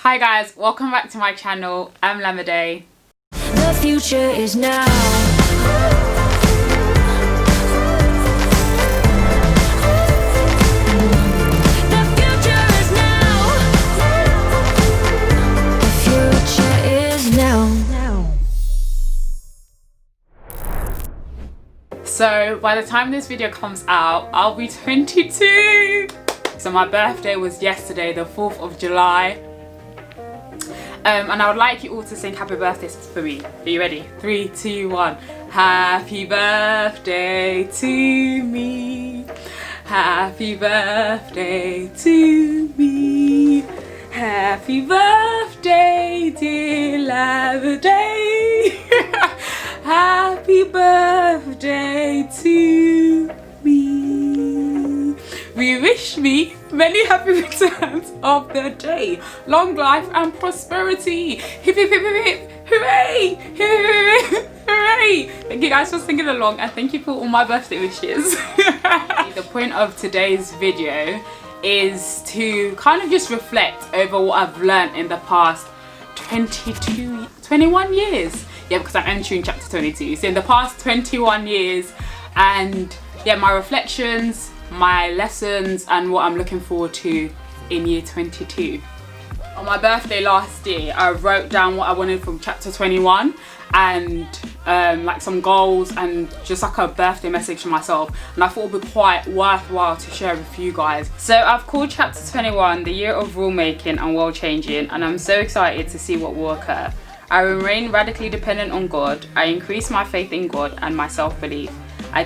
Hi guys, welcome back to my channel. I'm Lamade. The future is now. So by the time this video comes out, I'll be 22. So my birthday was yesterday, the 4th of July. And I would like you all to sing happy birthday for me. Are you ready? 3, 2, 1. Happy birthday to me. Happy birthday to me. Happy birthday, dear Lamade. Happy birthday to me. We wish me many happy returns of the day. Long life and prosperity. Hip hip hip hip hip. Hooray! Hooray! Hooray! Thank you guys for singing along and thank you for all my birthday wishes. The point of today's video is to kind of just reflect over what I've learned in the past 21 years. Yeah, because I'm entering chapter 22. So in the past 21 years, and yeah, my reflections, my lessons, and what I'm looking forward to in year 22. On my birthday last year, I wrote down what I wanted from chapter 21 and like some goals and just like a birthday message to myself, and I thought it would be quite worthwhile to share with you guys. So I've called chapter 21 the year of rule making and world changing, and I'm so excited to see what will occur. I remain radically dependent on God. I increase my faith in God and my self-belief. I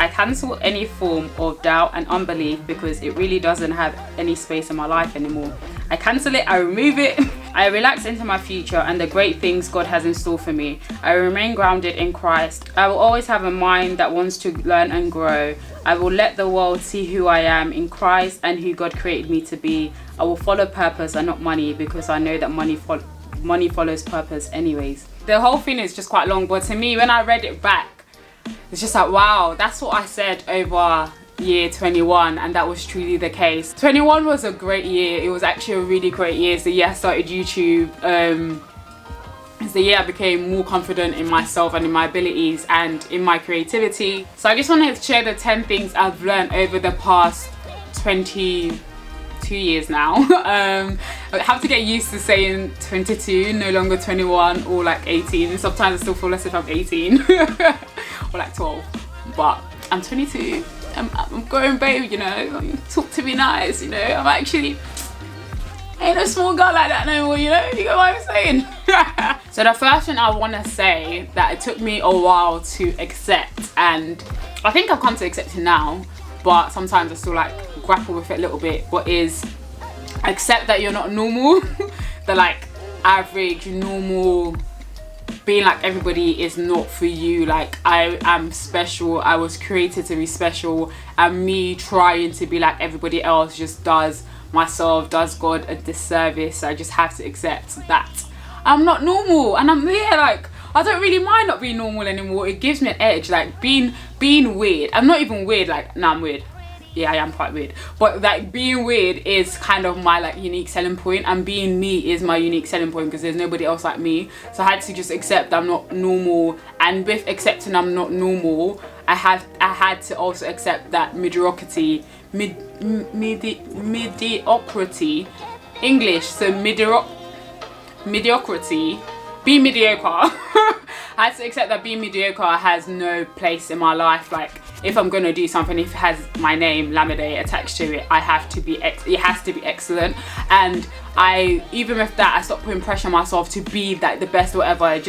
cancel any form of doubt and unbelief because it really doesn't have any space in my life anymore. I cancel it, I remove it. I relax into my future and the great things God has in store for me. I remain grounded in Christ. I will always have a mind that wants to learn and grow. I will let the world see who I am in Christ and who God created me to be. I will follow purpose and not money because I know that money follows purpose anyways. The whole thing is just quite long, but to me, when I read it back, it's just like, wow, that's what I said over year 21, and that was truly the case. 21 was a great year. It was actually a really great year. It's the year I started YouTube. It's the year I became more confident in myself and in my abilities and in my creativity. So I just wanted to share the 10 things I've learned over the past 22 years now. I have to get used to saying 22, no longer 21 or like 18. Sometimes I still feel as if I'm 18 or like 12, but I'm 22. I'm growing babe, you know. Talk to me nice, you know. Ain't a small girl like that no more, you know. You get what I'm saying? So the first thing I want to say that it took me a while to accept, and I think I've come to accept it now, but sometimes I still like grapple with it a little bit, but is accept that you're not normal. The like average, normal, being like everybody is not for you. Like, I am special. I was created to be special, and me trying to be like everybody else just does God a disservice. I just have to accept that I'm not normal, and I'm here. Like, I don't really mind not being normal anymore. It gives me an edge. Like being weird. I'm not even weird. Like, nah, I'm weird. Yeah, I am quite weird, but like being weird is kind of my like unique selling point, and being me is my unique selling point because there's nobody else like me. So I had to just accept I'm not normal, and with accepting I'm not normal, I had to also accept that mediocrity, English, so mediocrity, be mediocre. I had to accept that being mediocre has no place in my life. Like, if I'm gonna do something, if it has my name Lamade attached to it, it has to be excellent. And even with that, I stopped putting pressure on myself to be like the best or whatever. I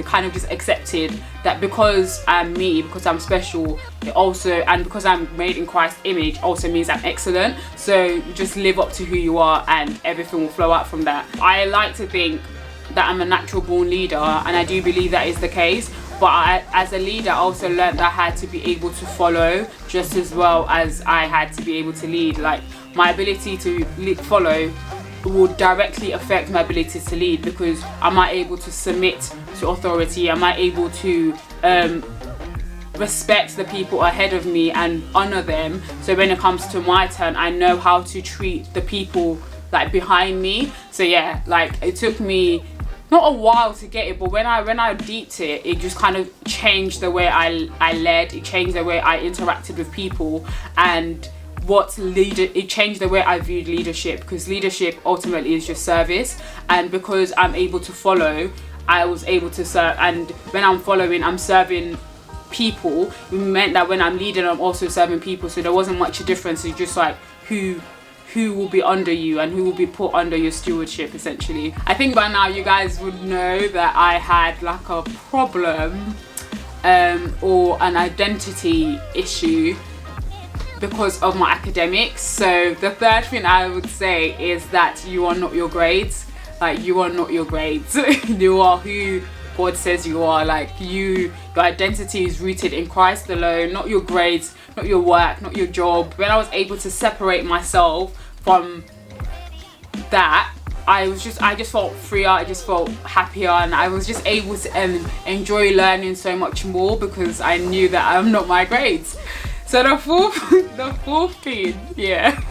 kind of just accepted that because I'm me, because I'm special, it also, and because I'm made in Christ's image, also means I'm excellent. So just live up to who you are and everything will flow out from that. I like to think that I'm a natural born leader, and I do believe that is the case, but as a leader I also learned that I had to be able to follow just as well as I had to be able to lead. Like, my ability to follow will directly affect my ability to lead, because am I able to submit to authority? Am I able to respect the people ahead of me and honor them? So when it comes to my turn, I know how to treat the people like behind me. So yeah, like it took me not a while to get it, but when I deeped it, it just kind of changed the way I led. It changed the way I interacted with people, and it changed the way I viewed leadership, because leadership ultimately is just service. And because I'm able to follow, I was able to serve, and when I'm following, I'm serving people. It meant that when I'm leading, I'm also serving people. So there wasn't much difference. It's just like who will be under you and who will be put under your stewardship, essentially. I think by now you guys would know that I had like a problem or an identity issue because of my academics. So the third thing I would say is that you are not your grades. Like, you are not your grades. You are who God says you are. Like, your identity is rooted in Christ alone, not your grades, not your work, not your job. When I was able to separate myself from that, I just felt freer, I just felt happier, and I was just able to enjoy learning so much more because I knew that I'm not my grades. So the fourth thing, yeah.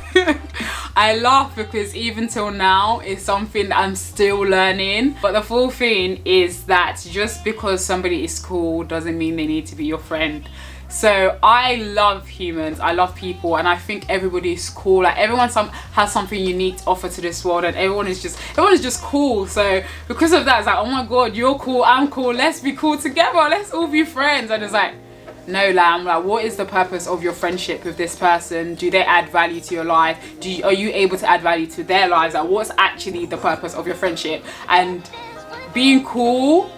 I laugh because even till now it's something that I'm still learning. But the fourth thing is that just because somebody is cool doesn't mean they need to be your friend. So I love humans, I love people, and I think everybody is cool. Like, everyone has something unique to offer to this world, and everyone is just cool. So because of that, it's like, oh my god, you're cool, I'm cool, let's be cool together, let's all be friends. And it's like, no, lamb, like, what is the purpose of your friendship with this person? Do they add value to your life? Are you able to add value to their lives? Like, what's actually the purpose of your friendship? And being cool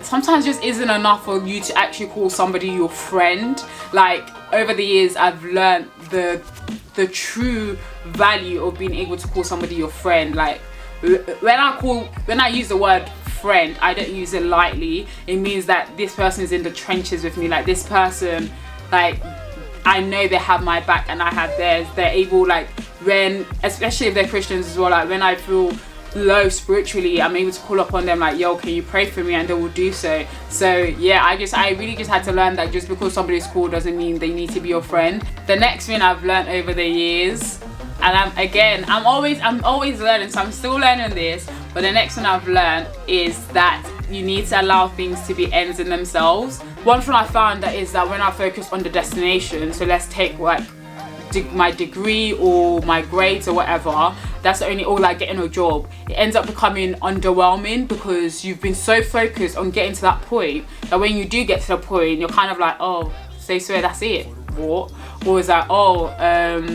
sometimes just isn't enough for you to actually call somebody your friend. Like, over the years, I've learned the true value of being able to call somebody your friend. Like, when I use the word friend, I don't use it lightly. It means that this person is in the trenches with me. Like, this person, like, I know they have my back and I have theirs. They're able, like, especially if they're Christians as well, like, when I feel low spiritually, I'm able to call up on them like, yo, can you pray for me? And they will do so. So yeah, I really just had to learn that just because somebody's cool doesn't mean they need to be your friend. The next thing I've learned over the years, and I'm always learning, so I'm still learning this, but the next thing I've learned is that you need to allow things to be ends in themselves. One thing I found that is that when I focus on the destination, so let's take like my degree or my grades or whatever, that's only all like getting a job. It ends up becoming underwhelming because you've been so focused on getting to that point that when you do get to the point, you're kind of like, oh, so that's it. What? Or is that, oh,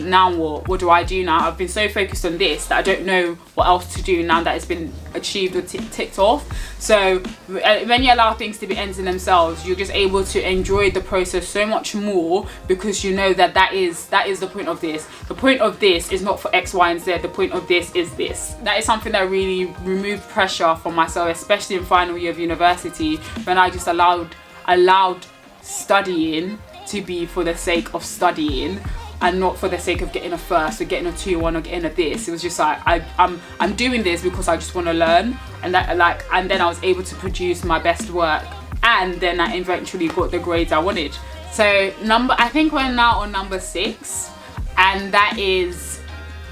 now what do I do now? I've been so focused on this that I don't know what else to do now that it's been achieved or ticked off. So when you allow things to be ends in themselves, you're just able to enjoy the process so much more because you know that is the point of this. The point of this is not for X, Y, and Z. The point of this is this. That is something that really removed pressure from myself, especially in final year of university, when I just allowed studying to be for the sake of studying and not for the sake of getting a first or getting a 2-1 or getting a this. It was just like, I'm doing this because I just want to learn, and then I was able to produce my best work, and then I eventually got the grades I wanted. So I think we're now on number 6, and that is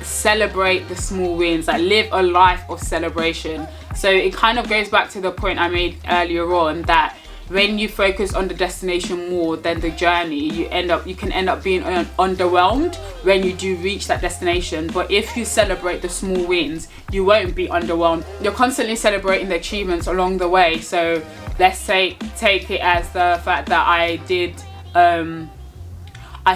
celebrate the small wins. Like, live a life of celebration. So it kind of goes back to the point I made earlier on, that when you focus on the destination more than the journey, you can end up being underwhelmed when you do reach that destination. But if you celebrate the small wins, you won't be underwhelmed. You're constantly celebrating the achievements along the way. So let's say take it as the fact that I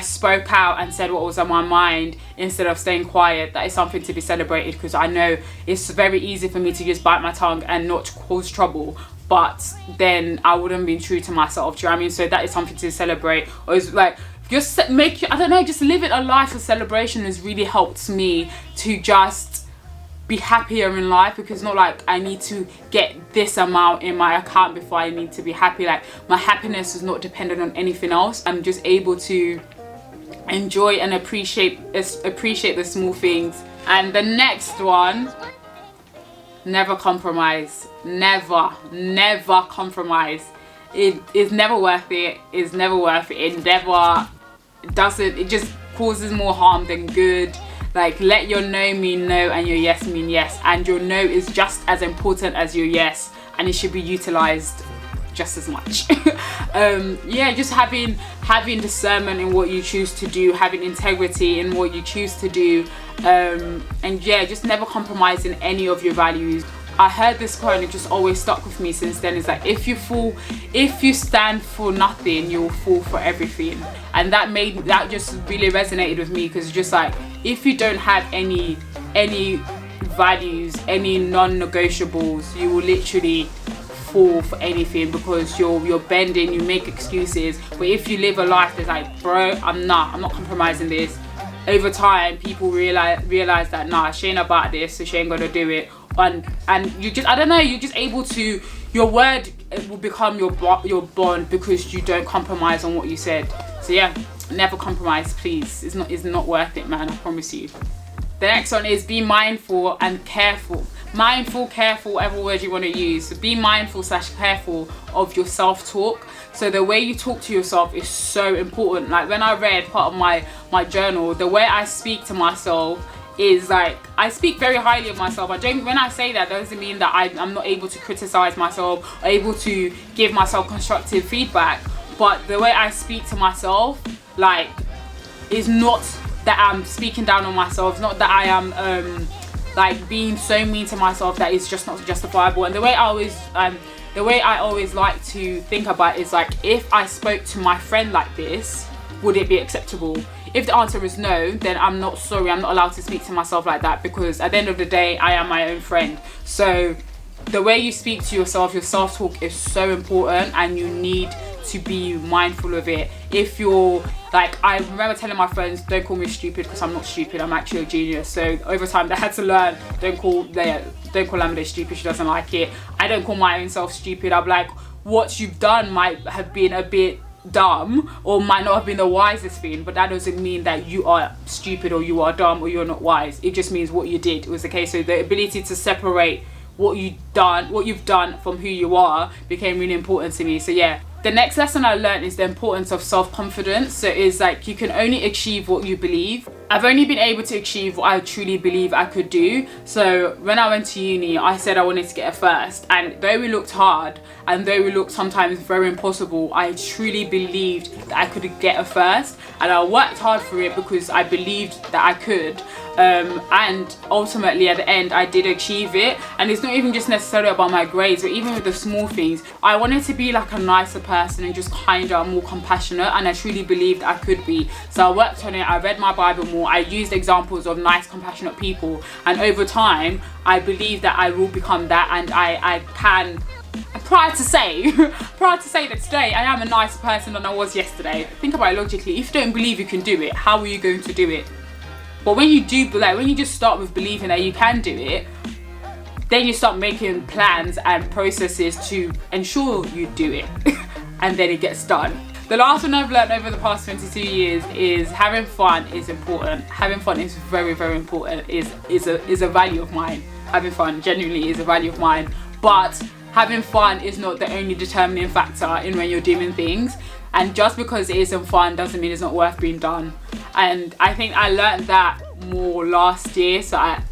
spoke out and said what was on my mind instead of staying quiet. That is something to be celebrated, because I know it's very easy for me to just bite my tongue and not cause trouble, but then I wouldn't be true to myself. Do you know what I mean? So that is something to celebrate. Or it's like, just just living a life of celebration has really helped me to just be happier in life, because not like I need to get this amount in my account before I need to be happy. Like, my happiness is not dependent on anything else. I'm just able to enjoy and appreciate the small things. And the next one, never compromise. Never compromise. It is never worth it. It's never worth it. It just causes more harm than good. Like, let your no mean no and your yes mean yes, and your no is just as important as your yes, and it should be utilized just as much. Yeah, just having discernment in what you choose to do, having integrity in what you choose to do, and yeah, just never compromising any of your values. I heard this quote and it just always stuck with me since then. It's like, if you stand for nothing, you'll fall for everything. And that just really resonated with me, because it's just like, if you don't have any values, any non-negotiables, you will literally fall for anything, because you're bending, you make excuses. But if you live a life that's like, bro, I'm not compromising this, over time people realize that, nah, she ain't about this, so she ain't gonna do it. And you just, I don't know, you're just able to, your word will become your bond, because you don't compromise on what you said. So yeah, never compromise, please. It's not worth it, man, I promise you. The next one is be mindful and careful. Mindful, careful, whatever word you want to use. So be mindful / careful of your self-talk. So the way you talk to yourself is so important. Like, when I read part of my journal, the way I speak to myself is like, I speak very highly of myself. When I say that doesn't mean that I'm not able to criticize myself or able to give myself constructive feedback. But the way I speak to myself, like, is not that I'm speaking down on myself. It's not that I am like being so mean to myself that it's just not justifiable. And the way I always like to think about it is like, if I spoke to my friend like this, would it be acceptable? If the answer is no, then I'm not allowed to speak to myself like that, because at the end of the day, I am my own friend. So the way you speak to yourself, your self-talk is so important, and you need to be mindful of it. If you're like, I remember telling my friends, don't call me stupid, because I'm not stupid, I'm actually a genius. So over time they had to learn, don't call Lamide stupid, she doesn't like it. I don't call my own self stupid. I'm like, what you've done might have been a bit dumb, or might not have been the wisest thing, but that doesn't mean that you are stupid or you are dumb or you're not wise. It just means what you did was the case. So the ability to separate what you've done from who you are became really important to me. So yeah, the next lesson I learned is the importance of self-confidence. So it's like, you can only achieve what you believe. I've only been able to achieve what I truly believe I could do. So when I went to uni, I said I wanted to get a first, and though we looked hard and though we looked sometimes very impossible, I truly believed that I could get a first, and I worked hard for it because I believed that I could. And ultimately at the end I did achieve it. And it's not even just necessarily about my grades, but even with the small things, I wanted to be like a nicer person and just kinder, more compassionate, and I truly believed I could be. So I worked on it, I read my Bible more, I used examples of nice, compassionate people, and over time I believe that I will become that. And I can, I'm proud to say that today I am a nicer person than I was yesterday. Think about it logically. If you don't believe you can do it, how are you going to do it? But when you do, like, when you just start with believing that you can do it, then you start making plans and processes to ensure you do it, and then it gets done. The last one I've learned over the past 22 years is having fun is important. Having fun is very, very important. Is a value of mine. Having fun genuinely is a value of mine. But having fun is not the only determining factor in when you're doing things. And just because it isn't fun doesn't mean it's not worth being done. And I think I learned that more last year, so at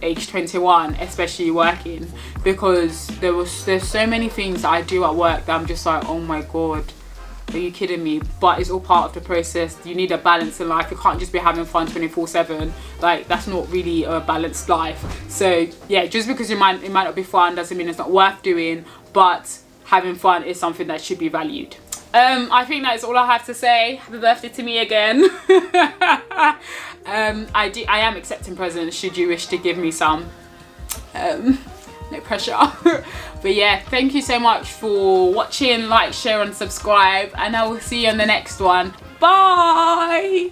age 21, especially working, because there's so many things that I do at work that I'm just like, oh my god, are you kidding me? But it's all part of the process. You need a balance in life. You can't just be having fun 24/7. Like, that's not really a balanced life. So yeah, just because it might not be fun doesn't mean it's not worth doing, but having fun is something that should be valued. I think that is all I have to say. Happy birthday to me again. I am accepting presents should you wish to give me some. No pressure. But yeah, thank you so much for watching. Like, share and subscribe, and I will see you on the next one. Bye.